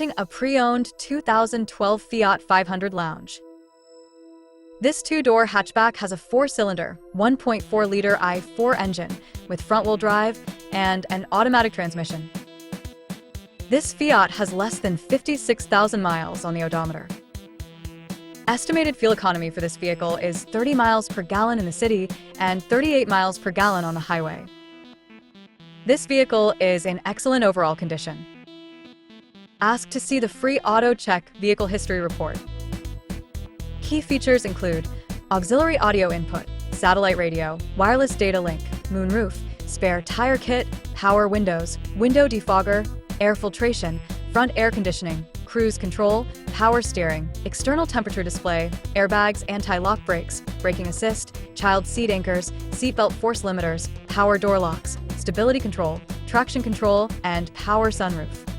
presenting a pre-owned 2012 Fiat 500 Lounge. This two-door hatchback has a four-cylinder, 1.4-liter i4 engine with front-wheel drive and an automatic transmission. This Fiat has less than 56,000 miles on the odometer. Estimated fuel economy for this vehicle is 30 miles per gallon in the city and 38 miles per gallon on the highway. This vehicle is in excellent overall condition. Ask to see the free Auto Check Vehicle History Report. Key features include auxiliary audio input, satellite radio, wireless data link, moonroof, spare tire kit, power windows, window defogger, air filtration, front air conditioning, cruise control, power steering, external temperature display, airbags, anti-lock brakes, braking assist, child seat anchors, seatbelt force limiters, power door locks, stability control, traction control, and power sunroof.